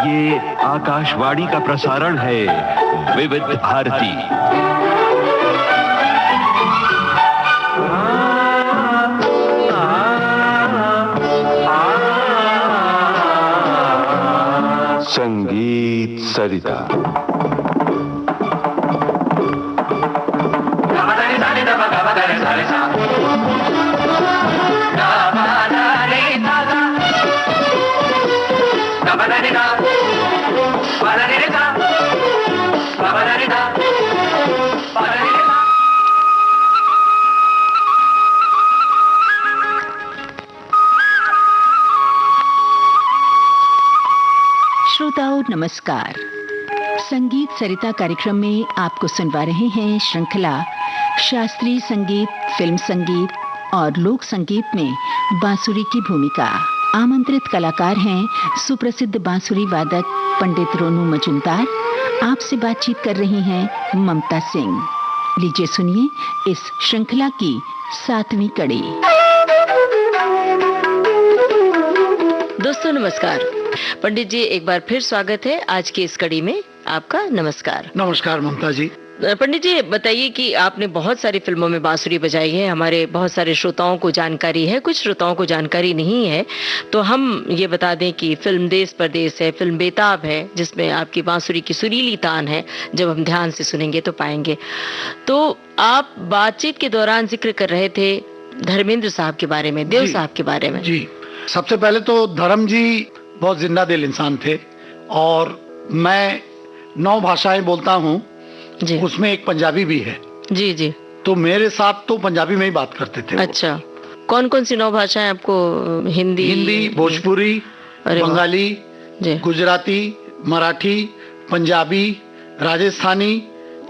ये आकाशवाणी का प्रसारण है विविध भारती। संगीत सरिता। श्रोताओं नमस्कार। संगीत सरिता कार्यक्रम में आपको सुनवा रहे हैं श्रृंखला शास्त्रीय संगीत, फिल्म संगीत और लोक संगीत में बांसुरी की भूमिका। आमंत्रित कलाकार हैं सुप्रसिद्ध बांसुरी वादक पंडित रोनू मजुमदार। आपसे बातचीत कर रही हैं ममता सिंह। लीजिए सुनिए इस श्रृंखला की 7वीं कड़ी। दोस्तों नमस्कार। पंडित जी एक बार फिर स्वागत है आज की इस कड़ी में। आपका नमस्कार। नमस्कार ममता जी। पंडित जी बताइए कि आपने बहुत सारी फिल्मों में बांसुरी बजाई है। हमारे बहुत सारे श्रोताओं को जानकारी है, कुछ श्रोताओं को जानकारी नहीं है, तो हम ये बता दें कि फिल्म देश परदेश है, फिल्म बेताब है जिसमें आपकी बांसुरी की सुरीली तान है। जब हम ध्यान से सुनेंगे तो पाएंगे। तो आप बातचीत के दौरान जिक्र कर रहे थे धर्मेंद्र साहब के बारे में, देव साहब के बारे में। जी, सबसे पहले तो धर्म जी बहुत जिंदा दिल इंसान थे और मैं 9 भाषाएं बोलता हूँ, उसमें एक पंजाबी भी है। जी जी। तो मेरे साथ तो पंजाबी में ही बात करते थे। अच्छा, कौन कौन सी 9 भाषाएं आपको? हिंदी, भोजपुरी, बंगाली, गुजराती, मराठी, पंजाबी, राजस्थानी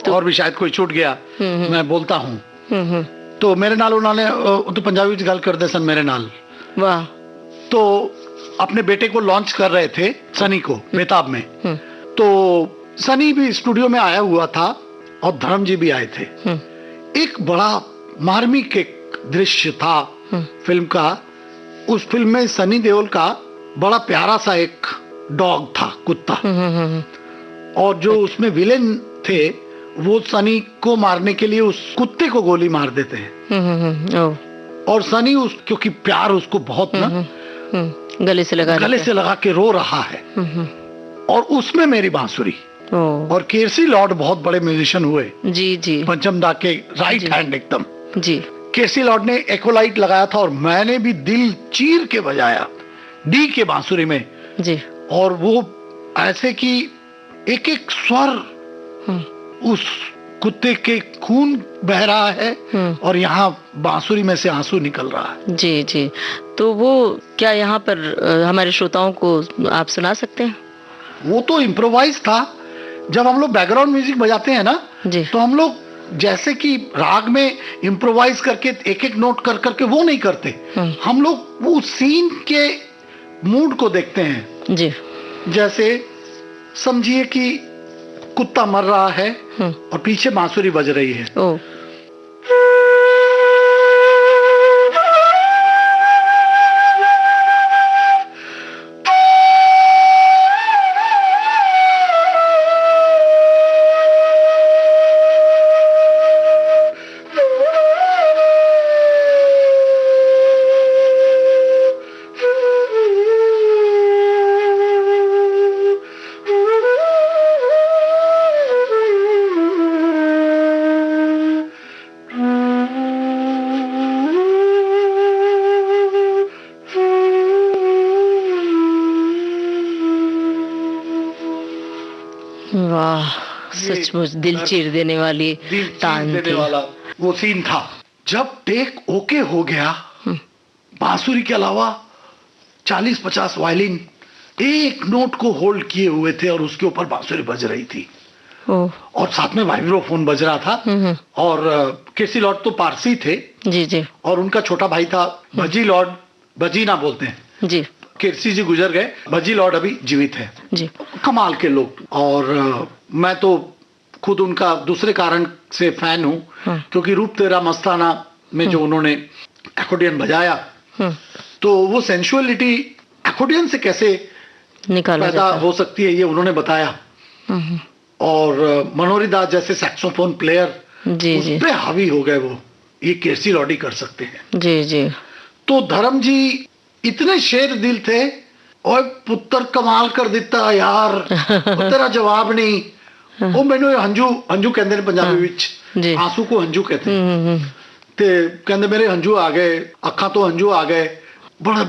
और भी शायद कोई छूट गया मैं बोलता हूँ। तो मेरे नाल उन्होंने तो पंजाबी में गल करते सन मेरे नाल। वाह। तो अपने बेटे को लॉन्च कर रहे थे सनी को बेताब में। तो सनी भी स्टूडियो में आया हुआ था और धर्म जी भी आए थे। एक बड़ा मार्मिक एक दृश्य था फिल्म का। उस फिल्म में सनी देओल का बड़ा प्यारा सा एक डॉग था, कुत्ता, और जो उसमें विलेन थे वो सनी को मारने के लिए उस कुत्ते को गोली मार देते हैं। और सनी क्योंकि प्यार उसको बहुत ना गले से लगा के रो रहा है। और उसमें मेरी बांसुरी और केसी लॉर्ड बहुत बड़े म्यूजिशियन हुए। जी जी। पंचम दा के राइट हैंड एकदम। जी। केसी लॉर्ड ने एक्वालाइट लगाया था और मैंने भी दिल चीर के बजाया डी के बांसुरी में। जी। और वो ऐसे कि एक एक स्वर उस कुत्ते के खून बह रहा है और यहाँ बांसुरी में से आंसू निकल रहा है। जी जी। तो वो क्या यहाँ पर हमारे श्रोताओं को आप सुना सकते हैं? वो तो इम्प्रोवाइज था। जब हम लोग बैकग्राउंड म्यूजिक बजाते हैं ना तो हम लोग जैसे कि राग में इम्प्रोवाइज करके एक एक नोट कर करके वो नहीं करते। हम लोग वो सीन के मूड को देखते हैं। जी। जैसे समझिए कि कुत्ता मर रहा है और पीछे बांसुरी बज रही है। सचमुच दिल चीर देने वाली तान थी। वाला वो सीन था। जब टेक ओके हो गया, बांसुरी के अलावा 40-50 वायलिन एक नोट को होल्ड किए हुए थे और उसके ऊपर बांसुरी बज रही थी और साथ में वाइब्रोफोन बज रहा था। और केसी लॉर्ड तो पारसी थे। जी जी। और उनका छोटा भाई था भजी लॉर्ड, भजी ना बोलते हैं जी। केसी जी गुजर गए, भजी लॉर्ड अभी जीवित है जी। कमाल के लोग। और मैं तो खुद उनका दूसरे कारण से फैन हूँ क्योंकि रूप तेरा मस्ताना में जो उन्होंने एक्कॉर्डियन बजाया तो वो सेंसुअलिटी एक्कॉर्डियन से कैसे निकाला पैदा जाता है। हो सकती है, ये उन्होंने बताया। हम्म, और मनोहरी दास जैसे सैक्सोफोन प्लेयर जी उस जी पे हावी हो गए, वो ये केसी लॉडी कर सकते हैं। जी जी। तो धर्म जी इतने शेर दिल थे, और पुत्र कमाल कर दिता यार, ਉਹ तेरा जवाब नहीं। ਉਹ ਮੈਨੂੰ ਹੰਝੂ ਹੰਝੂ ਕਹਿੰਦੇ ਨੇ ਪੰਜਾਬੀ ਵਿੱਚ, जी। ਆंसू को हंझू कहते हैं। हम्म। ਤੇ ਕਹਿੰਦੇ ਮੇਰੇ ਹੰਝੂ ਆ ਗਏ, ਅੱਖਾਂ ਤੋਂ ਹੰਝੂ ਆ ਗਏ।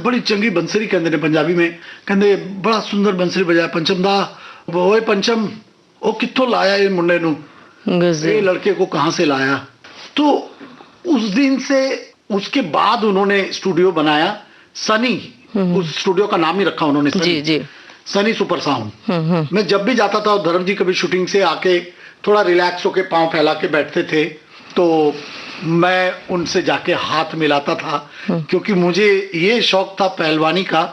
ਬੜੀ ਚੰਗੀ ਬੰਸਰੀ ਕਹਿੰਦੇ ਨੇ ਪੰਜਾਬੀ में, ਕਹਿੰਦੇ ਬੜਾ ਸੁੰਦਰ ਬੰਸਰੀ ਬਜਾਇਆ ਪੰਚਮ ਦਾ। ਓਏ ਪੰਚਮ, ਉਹ ਕਿੱਥੋਂ ਲਾਇਆ ਇਹ ਮੁੰਡੇ ਨੂੰ, ये गजब। लड़के को कहां से लाया। तो उस दिन से उसके बाद उन्होंने स्टूडियो बनाया सनी, उस स्टूडियो का नाम ही रखा उन्होंने जी सनी, जी। Sunny super sound. मैं जब भी जाता था, धर्म जी कभी शूटिंग से आके थोड़ा रिलैक्स होके पांव फैला के बैठते थे, तो मैं उनसे जाके हाथ मिलाता था, क्योंकि मुझे ये शौक था पहलवानी का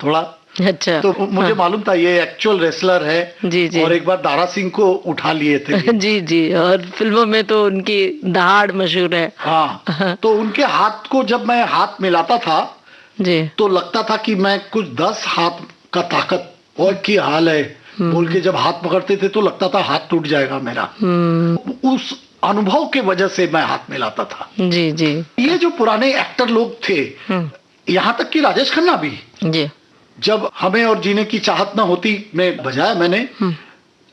थोड़ा। अच्छा। तो मुझे मालूम था ये एक्चुअल रेसलर है। जी जी। और एक बार दारा सिंह को उठा लिए थे। जी जी, और फिल्मों में तो उनकी दहाड़ मशहूर है। हाँ, तो उनके हाथ को जब मैं हाथ मिलाता था, जी तो लगता था कि मैं कुछ 10 हाथ का ताकत और की हाल है बोल के जब हाथ पकड़ते थे, तो लगता था हाथ टूट जाएगा मेरा। उस अनुभव के वजह से मैं हाथ मिलाता था। जी जी ये जो पुराने एक्टर लोग थे, यहाँ तक कि राजेश खन्ना भी, जी। जब हमें और जीने की चाहत न होती में बजाया मैंने,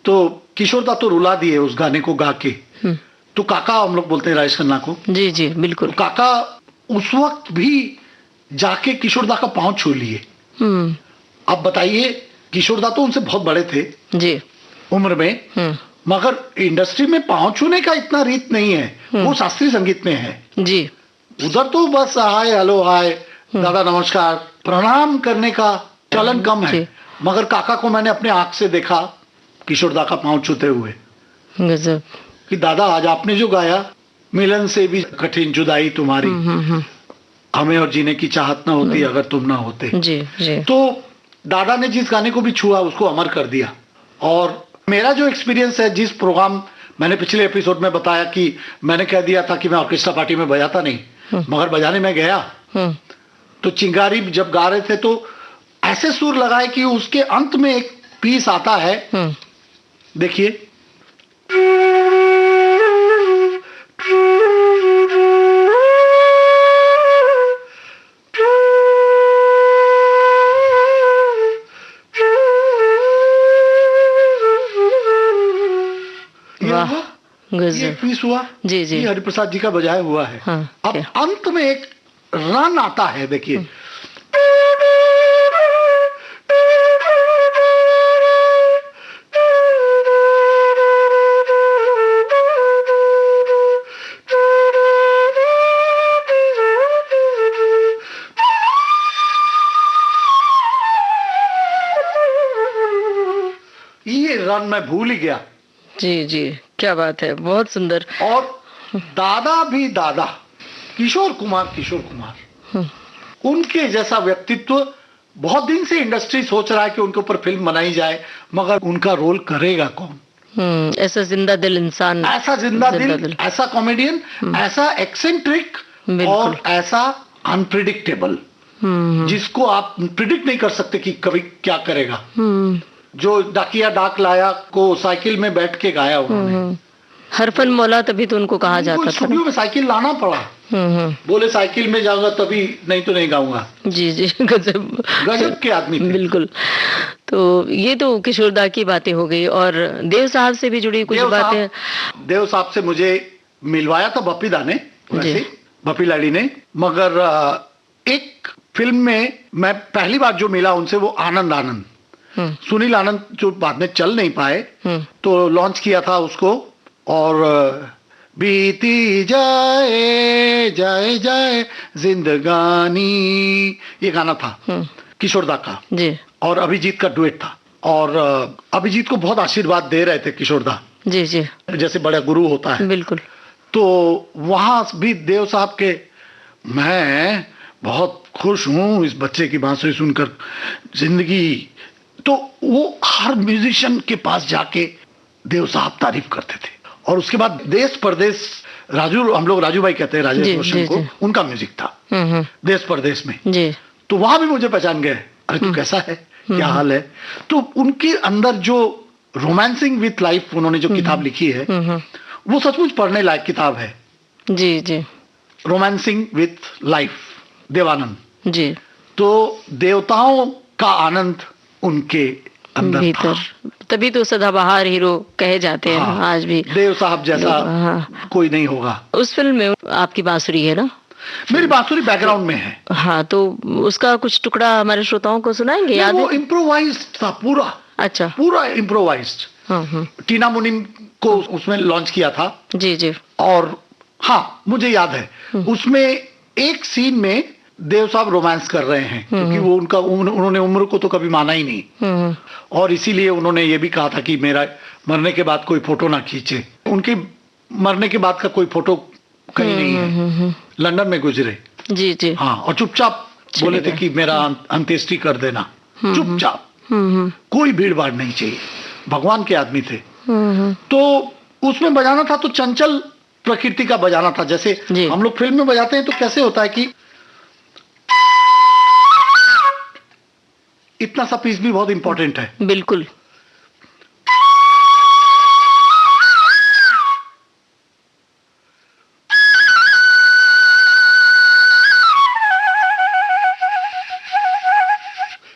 तो किशोर दा तो रुला दिए उस गाने को गा के। तो काका हम लोग बोलते हैं राजेश खन्ना को। जी जी बिल्कुल। तो काका उस वक्त भी जाके किशोर दा का पांव छू लिए। अब बताइए, किशोर दा तो उनसे बहुत बड़े थे जी उम्र में, मगर इंडस्ट्री में पांव छूने का इतना रीत नहीं है, वो शास्त्रीय संगीत में है। जी। उधर तो बस हाय हेलो हाय दादा नमस्कार प्रणाम करने का चलन कम है। मगर काका को मैंने अपने आंख से देखा किशोर दा का पांव छूते हुए, गजब। कि दादा आज आपने जो गाया, मिलन से भी कठिन जुदाई तुम्हारी, हमें और जीने की चाहत ना होती अगर तुम ना होते। जी जी। तो दादा ने जिस गाने को भी छुआ उसको अमर कर दिया। और मेरा जो एक्सपीरियंस है, जिस प्रोग्राम मैंने पिछले एपिसोड में बताया कि मैंने कह दिया था कि मैं ऑर्केस्ट्रा पार्टी में बजाता नहीं, मगर बजाने में गया, तो चिंगारी जब गा रहे थे तो ऐसे सुर लगाए कि उसके अंत में एक पीस आता है, देखिए। ये पीस हुआ, जी जी। ये हरिप्रसाद जी का बजाया हुआ है। हाँ, अब अंत में एक रन आता है, देखिए। ये रन मैं भूल ही गया। जी जी, क्या बात है, बहुत सुंदर। और दादा भी दादा, किशोर कुमार, उनके जैसा व्यक्तित्व बहुत दिन से इंडस्ट्री सोच रहा है कि उनके ऊपर फिल्म बनाई जाए, मगर उनका रोल करेगा कौन? ऐसा जिंदा दिल इंसान, ऐसा जिंदा दिल, ऐसा कॉमेडियन, ऐसा एक्सेंट्रिक और ऐसा अनप्रिडिक्टेबल, जिसको आप प्रिडिक्ट नहीं कर सकते कि कभी क्या करेगा। जो डाकिया डाक लाया को साइकिल में बैठ के गाया उन्होंने। हरफन मौला, तभी तो उनको कहा जाता था। स्टूडियो में साइकिल लाना पड़ा। बोले साइकिल में जाऊंगा तभी, नहीं तो नहीं गाऊंगा। जी जी, गजब गजब के आदमी थे। बिल्कुल। तो ये तो किशोर दा की बातें हो गई, और देव साहब से भी जुड़ी कुछ बातें। देव साहब से मुझे मिलवाया था बप्पी दा ने, वैसे बप्पी लाड़ी ने, मगर एक फिल्म में मैं पहली बार जो मिला उनसे, वो आनंद सुनील आनंद, जो बाद में चल नहीं पाए, तो लॉन्च किया था उसको। और बीती जाए जाए जाए जिंदगानी, ये गाना था किशोर दा का जी। और अभिजीत का डुएट था। और अभिजीत को बहुत आशीर्वाद दे रहे थे किशोर दा, जी जी, जैसे बड़ा गुरु होता है। बिल्कुल। तो वहां भी देव साहब के, मैं बहुत खुश हूं इस बच्चे की बांसुरी सुनकर, जिंदगी। तो वो हर म्यूजिशियन के पास जाके देव साहब तारीफ करते थे। और उसके बाद देश परदेश, राजू, हम लोग राजू भाई कहते हैं राजेश रोशन को, उनका म्यूजिक था देश परदेश में। जी। तो वहां भी मुझे पहचान गए, अरे तू कैसा है, क्या हाल है। तो उनके अंदर जो रोमांसिंग विथ लाइफ उन्होंने जो किताब लिखी है वो सचमुच पढ़ने लायक किताब है। जी जी। रोमांसिंग विथ लाइफ, देवानंद जी। तो देवताओं का आनंद उनके अंदर भीतर, तभी तो सदाबहार हीरो कहे जाते हैं। हाँ, आज भी देव साहब जैसा हाँ, कोई नहीं होगा। उस फिल्म में आपकी बांसुरी है ना? मेरी बांसुरी बैकग्राउंड में है। हाँ, तो उसका कुछ टुकड़ा हमारे श्रोताओं को सुनाएंगे? याद वो है? इम्प्रोवाइज्ड था पूरा। अच्छा, पूरा इम्प्रोवाइज्ड। टीना मुनीम को उसमें लॉन्च किया था। जी जी। और हाँ, मुझे याद है उसमें एक सीन में देव साहब रोमांस कर रहे हैं, क्योंकि वो उन्होंने उम्र को तो कभी माना ही नहीं, और इसीलिए उन्होंने ये भी कहा था कि मेरा मरने के बाद कोई फोटो ना खींचे। उनके मरने के बाद का कोई फोटो कहीं नहीं है। लंदन में गुजरे। जी जी। हाँ, और चुपचाप बोले थे कि मेरा अंत्येष्टि कर देना, चुपचाप, कोई भीड़ भाड़ नहीं चाहिए। भगवान के आदमी थे। तो उसमें बजाना था तो चंचल प्रकृति का बजाना था। जैसे हम लोग फिल्म में बजाते हैं तो कैसे होता है कि इतना सा पीस भी बहुत इंपॉर्टेंट है। बिल्कुल।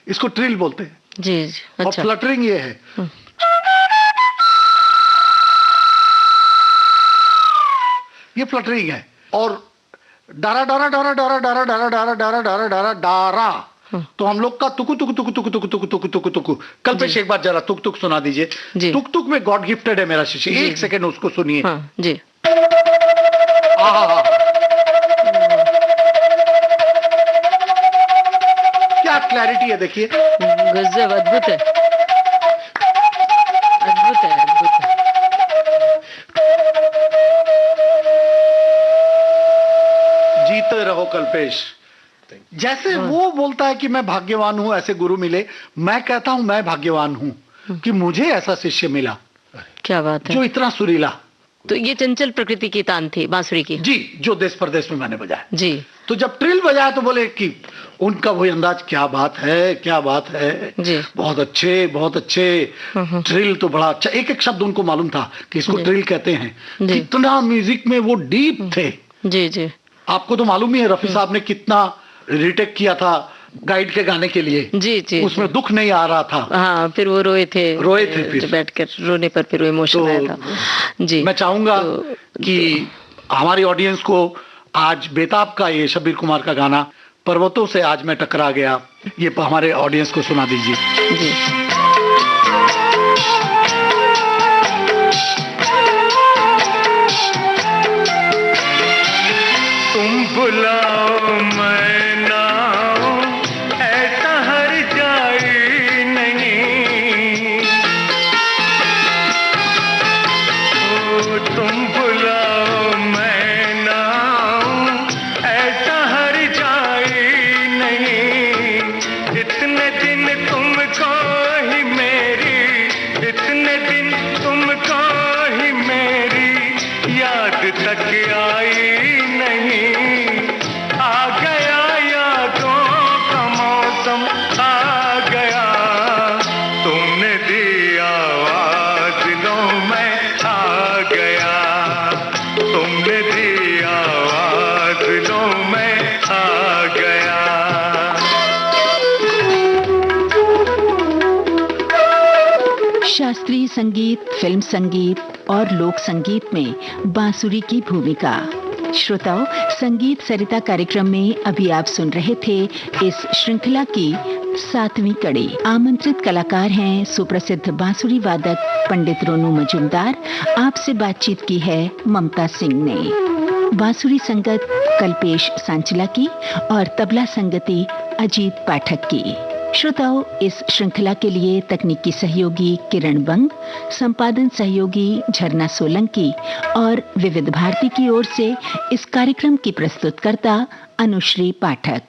इसको ट्रिल बोलते हैं। जी जी। अच्छा। और फ्लटरिंग ये है। ये फ्लटरिंग है। और डारा डारा डारा डारा डारा डारा डारा डारा डारा डारा डारा, तो हम लोग का तुकु तुकु तुकु तुकु तुकु तुकु तुकु तुकु तुकु। कल्पेश एक बार जरा तुक तुक सुना दीजिए। तुक तुक में गॉड गिफ्टेड है मेरा शिष्य। एक सेकेंड उसको सुनिए। जी। क्या क्लैरिटी है, देखिए। गजब, अद्भुत है, अद्भुत है, अद्भुत है। जीते रहो कल्पेश। जैसे वो बोलता है कि मैं भाग्यवान हूं ऐसे गुरु मिले, मैं कहता हूं मैं भाग्यवान हूं कि मुझे ऐसा शिष्य मिला। क्या बात है। जो इतना सुरीला। तो ये चंचल प्रकृति की तान थी बांसुरी की। जी, जो देश परदेश में मैंने बजाया। जी। तो जब ट्रिल बजाया तो बोले कि उनका वही अंदाज, क्या बात है, क्या बात है जी। बहुत अच्छे, बहुत अच्छे। ट्रिल तो बड़ा अच्छा, एक एक शब्द उनको मालूम था कि इसको ट्रिल कहते हैं। कितना म्यूजिक में वो डीप थे। जी जी। आपको तो मालूम ही है रफी साहब ने कितना रिटेक किया था गाइड के गाने के लिए। जी जी। उसमें दुख नहीं आ रहा था। हाँ, फिर वो रोए थे फिर बैठकर रोने पर, फिर वो इमोशन आया था। जी। मैं चाहूंगा कि हमारी ऑडियंस को आज बेताब का ये शब्बीर कुमार का गाना पर्वतों से आज मैं टकरा गया, ये हमारे ऑडियंस को सुना दीजिए। जी। तुम बुलाओ मैं ना आऊं, ऐसा हर जाए नहीं। ओ तुम बुलाओ मैं ना आऊं, ऐसा हर जाए नहीं। इतने दिन तुमको ही मेरी, इतने दिन तुमको ही मेरी याद तक आई नहीं। आ गया यादों का मौसम, आ गया तुमने दी आवाज, लो मैं आ गया। तुमने दी आवाज, लो मैं आ गया। शास्त्रीय संगीत, फिल्म संगीत और लोक संगीत में बांसुरी की भूमिका। श्रोताओं, संगीत सरिता कार्यक्रम में अभी आप सुन रहे थे इस श्रृंखला की 7वीं कड़ी। आमंत्रित कलाकार हैं सुप्रसिद्ध बांसुरी वादक पंडित रोनू मजूमदार। आपसे बातचीत की है ममता सिंह ने। बांसुरी संगत कल्पेश सांचला की और तबला संगति अजीत पाठक की। श्रोताओं, इस श्रृंखला के लिए तकनीकी सहयोगी किरण बंग, संपादन सहयोगी झरना सोलंकी और विविध भारती की ओर से इस कार्यक्रम की प्रस्तुतकर्ता अनुश्री पाठक।